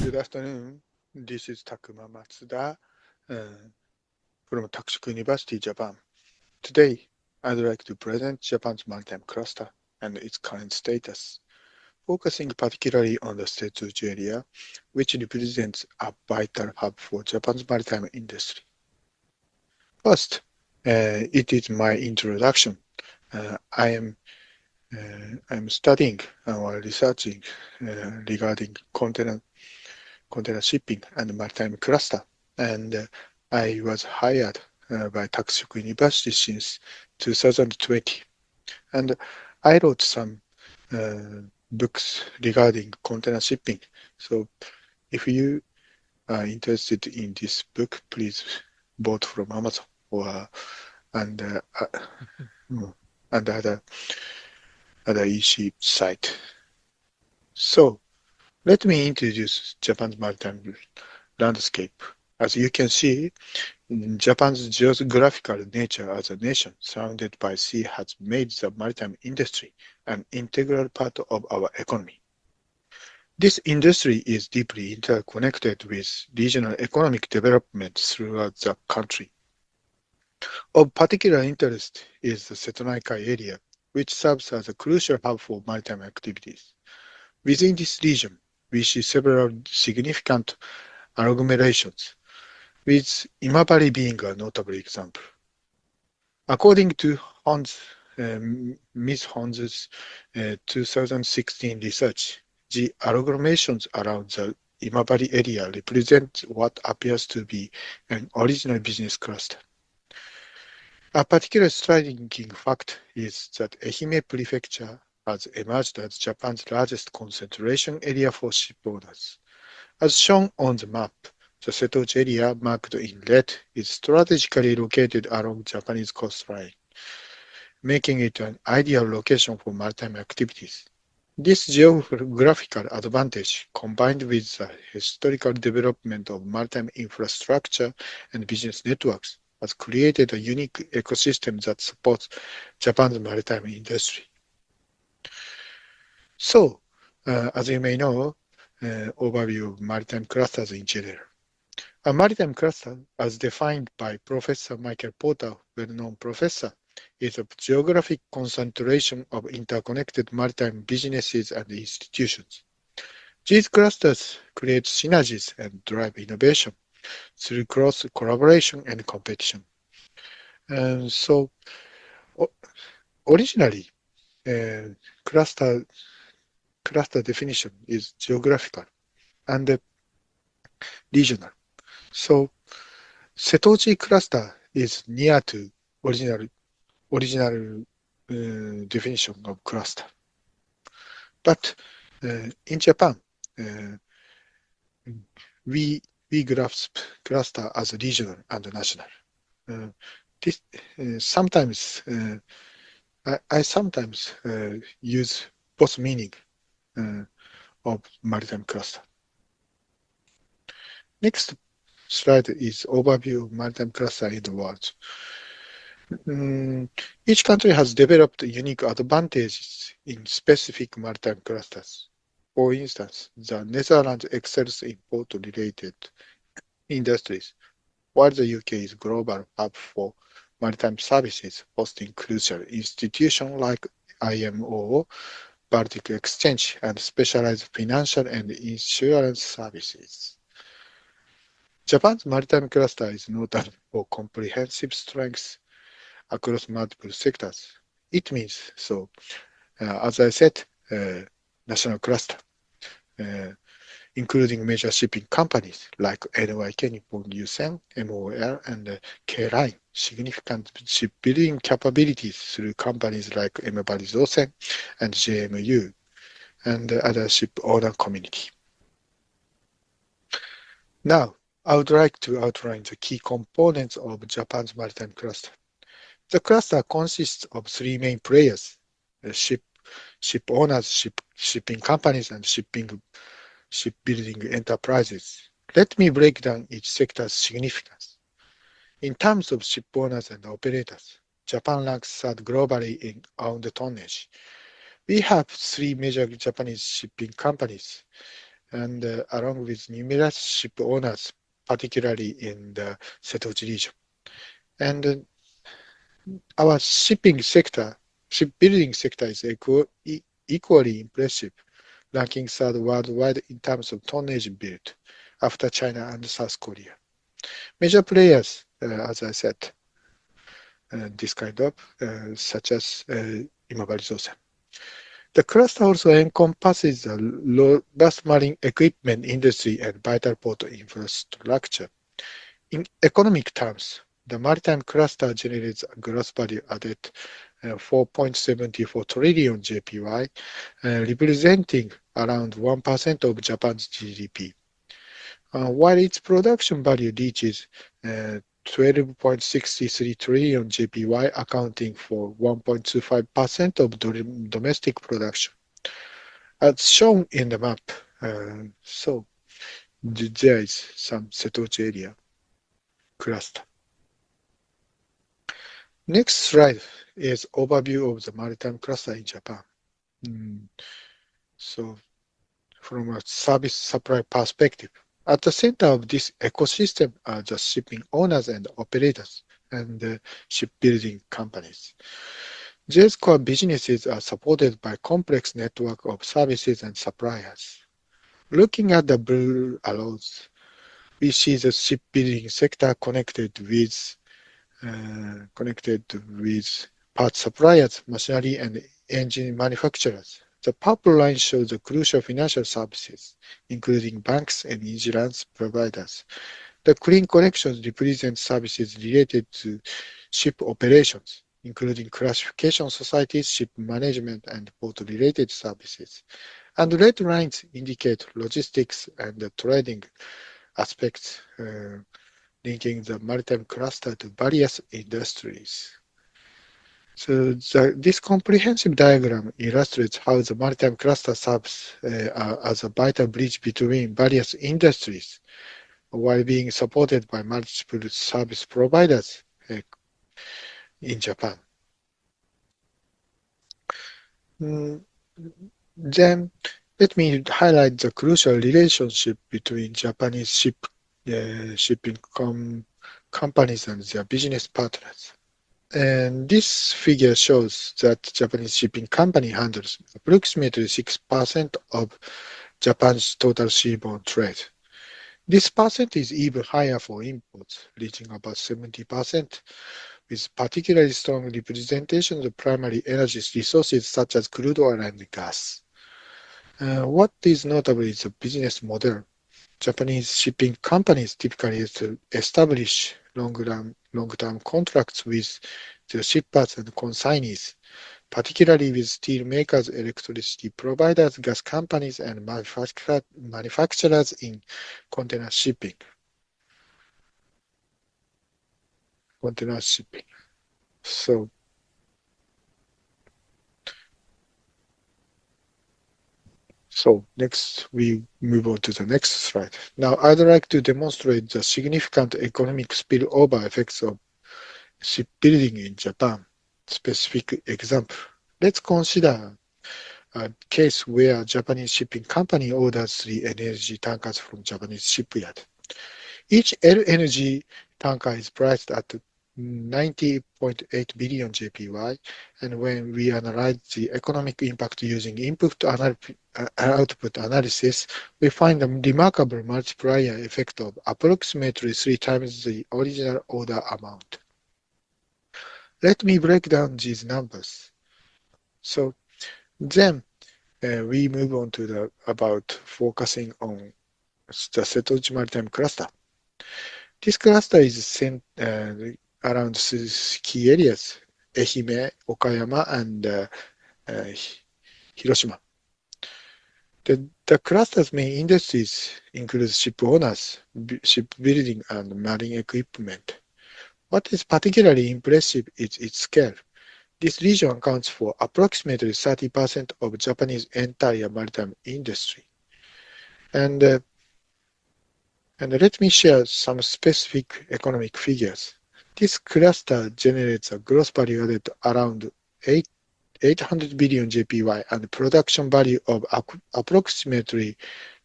Good afternoon. This is Takuma Matsuda from Takushoku University, Japan. Today, I'd like to present Japan's maritime cluster and its current status, focusing particularly on the Setsuji area, which represents a vital hub for Japan's maritime industry. First, it is my introduction. I'm studying or researching regarding container shipping and maritime cluster, and I was hired by Takushoku University since 2020, and I wrote some books regarding container shipping. So if you are interested in this book, please bought from Amazon or and other EC site. So let me introduce Japan's maritime landscape. As you can see, Japan's geographical nature as a nation surrounded by sea has made the maritime industry an integral part of our economy. This industry is deeply interconnected with regional economic development throughout the country. Of particular interest is the Setonaikai area, which serves as a crucial hub for maritime activities. Within this region, we see several significant agglomerations, with Imabari being a notable example. According to Ms. Hon's 2016 research, the agglomerations around the Imabari area represent what appears to be an original business cluster. A particular striking fact is that Ehime Prefecture has emerged as Japan's largest concentration area for ship owners. As shown on the map, the Setouchi area marked in red is strategically located along Japanese coastline, making it an ideal location for maritime activities. This geographical advantage, combined with the historical development of maritime infrastructure and business networks, has created a unique ecosystem that supports Japan's maritime industry. So, as you may know, overview of maritime clusters in general. A maritime cluster, as defined by Professor Michael Porter, well-known professor, is a geographic concentration of interconnected maritime businesses and institutions. These clusters create synergies and drive innovation through cross collaboration and competition. So, originally, cluster definition is geographical and regional. So, Setouchi cluster is near to original definition of cluster. But in Japan, we grasp cluster as regional and national. I sometimes use both meaning of maritime cluster. Next slide is overview of maritime cluster in the world. Each country has developed unique advantages in specific maritime clusters. For instance, the Netherlands excels in port-related industries, while the UK is a global hub for maritime services, hosting crucial institutions like IMO, Baltic Exchange, and specialized financial and insurance services. Japan's maritime cluster is notable for comprehensive strengths across multiple sectors. It means, so, as I said, national cluster, including major shipping companies like NYK Nippon Yusen, MOL, and K-Line, significant shipbuilding capabilities through companies like Imabari Zosen and JMU, and other ship owner community. Now, I would like to outline the key components of Japan's maritime cluster. The cluster consists of three main players: ship owners, shipping companies, and shipbuilding enterprises. Let me break down each sector's significance. In terms of ship owners and operators, Japan ranks third globally in owned tonnage. We have three major Japanese shipping companies, and along with numerous ship owners, particularly in the Setoji region. And our shipbuilding sector is equally impressive, ranking third worldwide in terms of tonnage built, after China and South Korea. Major players, as I said, this kind of, such as Imabari Zosen. The cluster also encompasses the robust marine equipment industry and vital port infrastructure. In economic terms, the maritime cluster generates a gross value added 4.74 trillion JPY, representing around 1% of Japan's GDP. While its production value reaches 12.63 trillion JPY, accounting for 1.25% of domestic production. As shown in the map, so there is some Setoji area cluster. Next slide is overview of the maritime cluster in Japan. So from a service supply perspective, at the center of this ecosystem are the shipping owners and operators and shipbuilding companies. These core businesses are supported by a complex network of services and suppliers. Looking at the blue arrows, we see the shipbuilding sector connected with parts suppliers, machinery, and engine manufacturers. The purple line shows the crucial financial services, including banks and insurance providers. The green connections represent services related to ship operations, including classification societies, ship management, and port-related services. And red lines indicate logistics and the trading aspects, linking the maritime cluster to various industries. So this comprehensive diagram illustrates how the maritime cluster serves as a vital bridge between various industries while being supported by multiple service providers in Japan. Then let me highlight the crucial relationship between Japanese shipping companies and their business partners. And this figure shows that Japanese shipping company handles approximately 6% of Japan's total seaborne trade. This percent is even higher for imports, reaching about 70%, with particularly strong representation of primary energy resources such as crude oil and gas. What is notable is the business model. Japanese shipping companies typically establish long-term contracts with the shippers and consignees, particularly with steel makers, electricity providers, gas companies, and manufacturers in container shipping. So next we move on to the next slide. Now I'd like to demonstrate the significant economic spillover effects of shipbuilding in Japan. Specific example. Let's consider a case where a Japanese shipping company orders 3 LNG tankers from Japanese shipyard. Each LNG tanker is priced at 90.8 billion JPY, and when we analyze the economic impact using input-output analysis, we find a remarkable multiplier effect of approximately 3 times the original order amount. Let me break down these numbers. So then we move on to about focusing on the Setoji Maritime Cluster. This cluster is around 3 key areas: Ehime, Okayama, and Hiroshima. The cluster's main industries include ship owners, shipbuilding, and marine equipment. What is particularly impressive is its scale. This region accounts for approximately 30% of Japanese entire maritime industry. And let me share some specific economic figures. This cluster generates a gross value added around 800 billion JPY and production value of approximately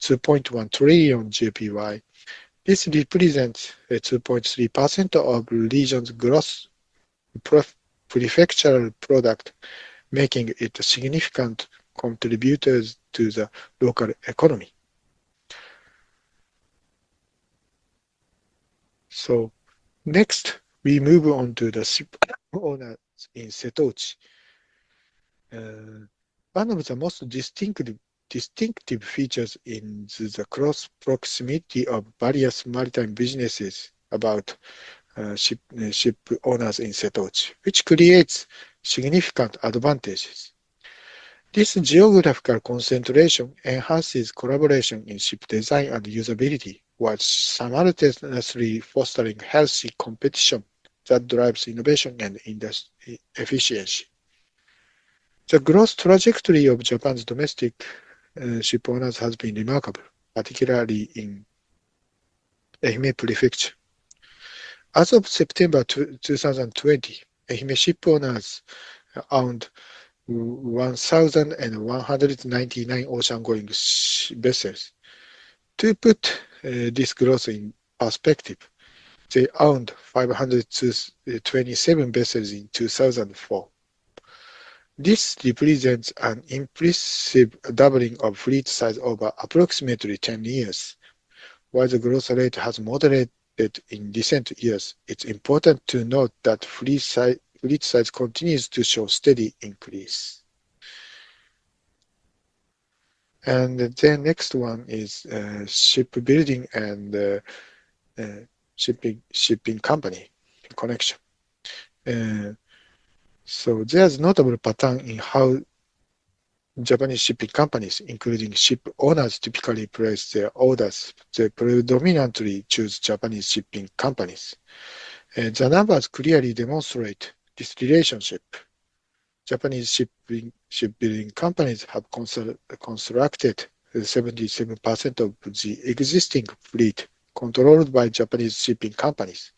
2.1 trillion JPY. This represents 2.3% of region's gross prefectural product, making it a significant contributor to the local economy. So next, we move on to the ship owners in Setouchi. One of the most distinctive features in the close proximity of various maritime businesses about ship owners in Setouchi, which creates significant advantages. This geographical concentration enhances collaboration in ship design and usability, while simultaneously fostering healthy competition that drives innovation and industry efficiency. The growth trajectory of Japan's domestic ship owners has been remarkable, particularly in Ehime Prefecture. As of September 2020, Ehime ship owners owned 1,199 ocean-going vessels. To put this growth in perspective, they owned 527 vessels in 2004. This represents an impressive doubling of fleet size over approximately 10 years. While the growth rate has moderated in recent years, it's important to note that fleet size continues to show steady increase. And the next one is shipbuilding and shipping company connection. So there's notable pattern in how Japanese shipping companies, including ship owners, typically place their orders. They predominantly choose Japanese shipping companies. The numbers clearly demonstrate this relationship. Japanese shipbuilding companies have constructed 77% of the existing fleet controlled by Japanese shipping companies.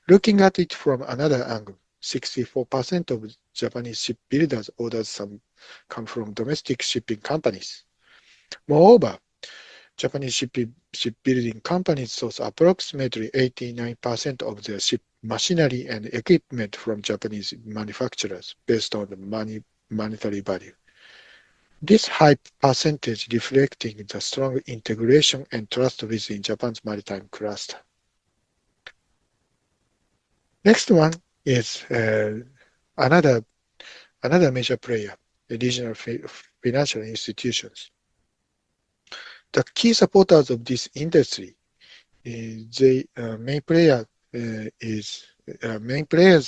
Looking at it from another angle, 64% of Japanese shipbuilders' orders come from domestic shipping companies. Moreover, Japanese shipbuilding companies source approximately 89% of their ship machinery and equipment from Japanese manufacturers based on the monetary value. This high percentage reflecting the strong integration and trust within Japan's maritime cluster. Next one is another major player, the regional financial institutions. The key supporters of this industry, main players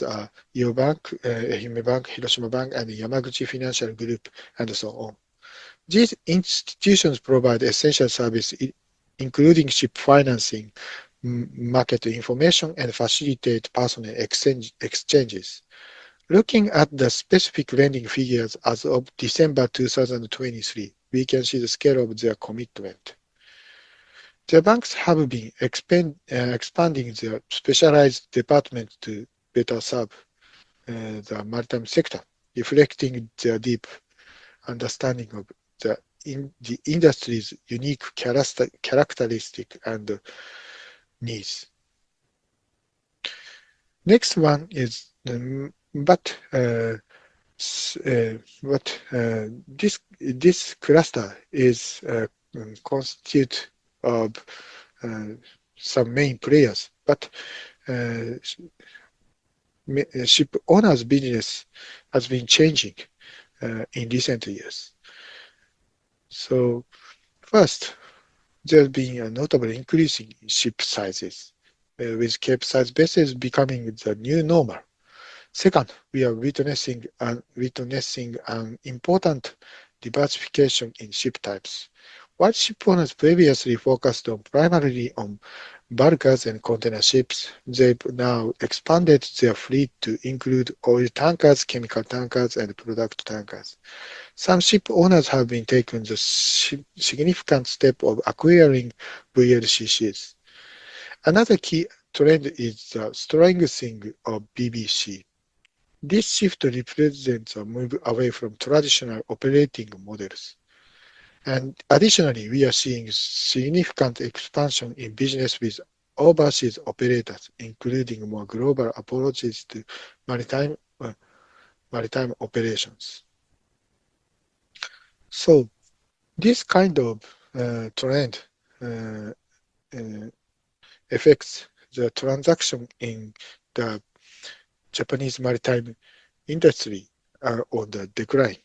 are Iyo Bank, Ehime Bank, Hiroshima Bank, and Yamaguchi Financial Group, and so on. These institutions provide essential services, including ship financing, market information, and facilitate personnel exchanges. Looking at the specific lending figures as of December 2023, we can see the scale of their commitment. The banks have been expanding their specialized departments to better serve the maritime sector, reflecting their deep understanding of the industry's unique characteristic and needs. Next one is this cluster is constitute of some main players, but ship owners' business has been changing in recent years. So first, there's been a notable increase in ship sizes, with Cape-size vessels becoming the new normal. Second, we are witnessing an important diversification in ship types. While ship owners previously focused primarily on bulkers and container ships, they've now expanded their fleet to include oil tankers, chemical tankers, and product tankers. Some ship owners have been taking the significant step of acquiring VLCCs. Another key trend is the strengthening of BBC. This shift represents a move away from traditional operating models. And additionally, we are seeing significant expansion in business with overseas operators, including more global approaches to maritime operations. So this kind of trend affects the transaction in the Japanese maritime industry are on the decline.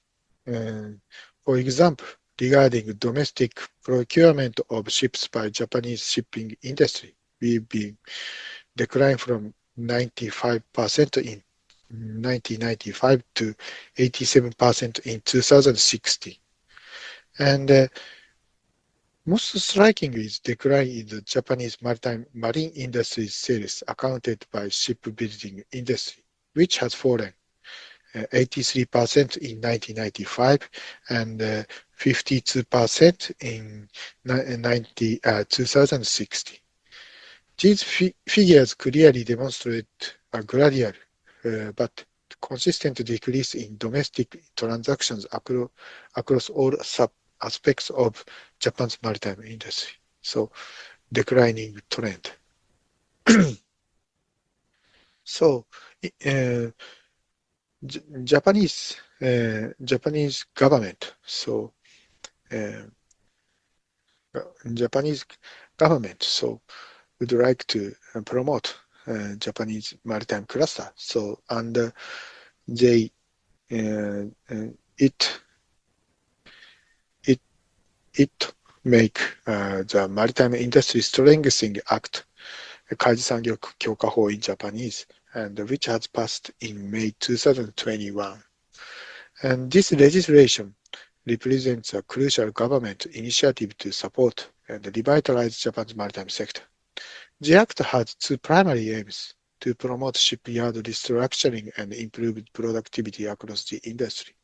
For example, regarding domestic procurement of ships by Japanese shipping industry, we've been declined from 95% in 1995 to 87% in 2016. And most striking is decline in the Japanese marine industry sales accounted by shipbuilding industry, which has fallen 83% in 1995 and 52% in 2016. These figures clearly demonstrate a gradual but consistent decrease in domestic transactions across all aspects of Japan's maritime industry. So, declining trend. So, Japanese government. So, Japanese government. So, would like to promote Japanese maritime cluster. So, and they it make the Maritime Industry Strengthening Act, 海事産業強化法 in Japanese, and which has passed in May 2021. And this legislation represents a crucial government initiative to support and revitalize Japan's maritime sector. The act has two primary aims: to promote shipyard restructuring and improve productivity across the industry.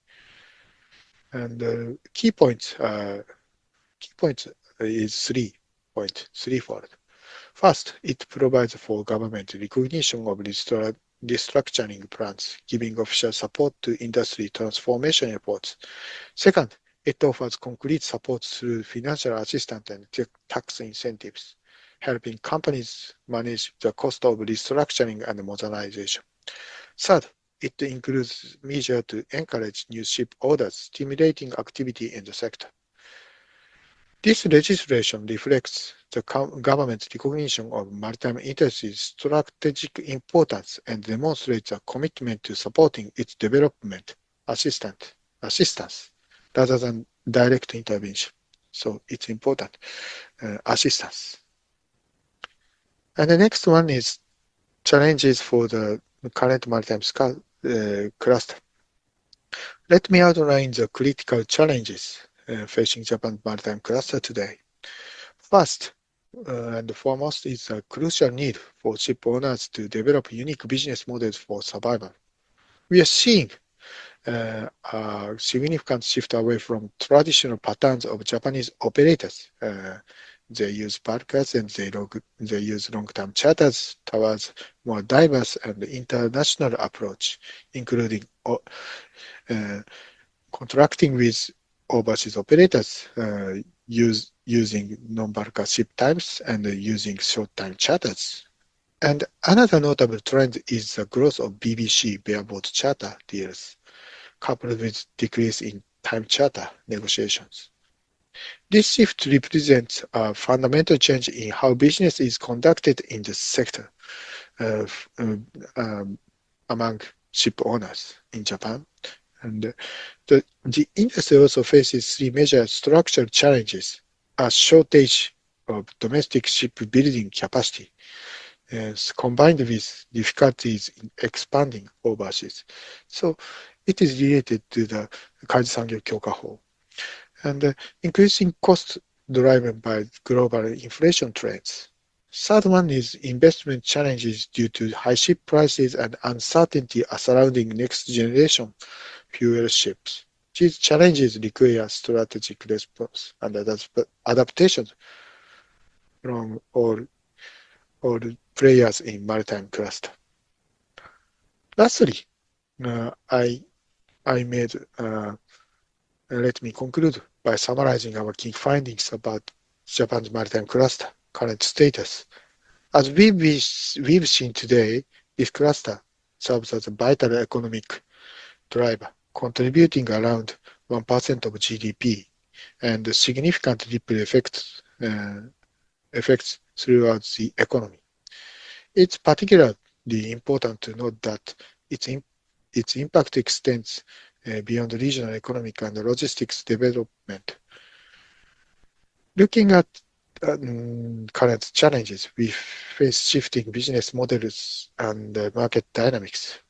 And key points is threefold. First, it provides for government recognition of restructuring plans, giving official support to industry transformation efforts. Second, it offers concrete support through financial assistance and tax incentives, helping companies manage the cost of restructuring and modernization. Third, it includes measures to encourage new ship orders, stimulating activity in the sector. This legislation reflects the government's recognition of maritime industry's strategic importance and demonstrates a commitment to supporting its development assistance rather than direct intervention. So it's important, assistance. And the next one is challenges for the current maritime cluster. Let me outline the critical challenges facing Japan's maritime cluster today. First and foremost is a crucial need for ship owners to develop unique business models for survival. We are seeing a significant shift away from traditional patterns of Japanese operators. They use bulkers and they use long-term charters towards more diverse and international approach, including contracting with overseas operators, using non-bulker ship types and using short-time charters. And another notable trend is the growth of BBC bareboat charter deals, coupled with decrease in time charter negotiations. This shift represents a fundamental change in how business is conducted in the sector among ship owners in Japan. And the industry also faces three major structural challenges: a shortage of domestic shipbuilding capacity, combined with difficulties in expanding overseas. So it is related to the 海事産業強化法. And increasing costs driven by global inflation trends. Third one is investment challenges due to high ship prices and uncertainty surrounding next generation fuel ships. These challenges require strategic response and adaptation from all players in maritime cluster. Lastly, let me conclude by summarizing our key findings about Japan's maritime cluster current status. As we've seen today, this cluster serves as a vital economic driver, contributing around 1% of GDP and significant ripple effects throughout the economy. It's particularly important to note that its impact extends beyond regional economic and logistics development. Looking at current challenges, we face shifting business models and market dynamics,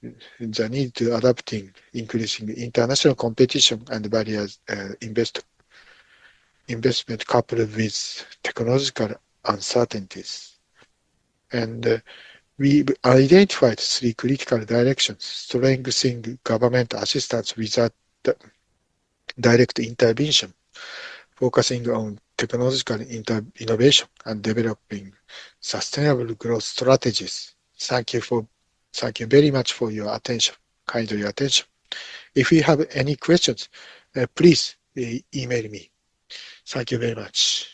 the need to adapting increasing international competition and barriers investment coupled with technological uncertainties. And we identified three critical directions: strengthening government assistance without direct intervention, focusing on technological innovation, and developing sustainable growth strategies. Thank you very much for your attention, kindly attention. If you have any questions, please email me. Thank you very much.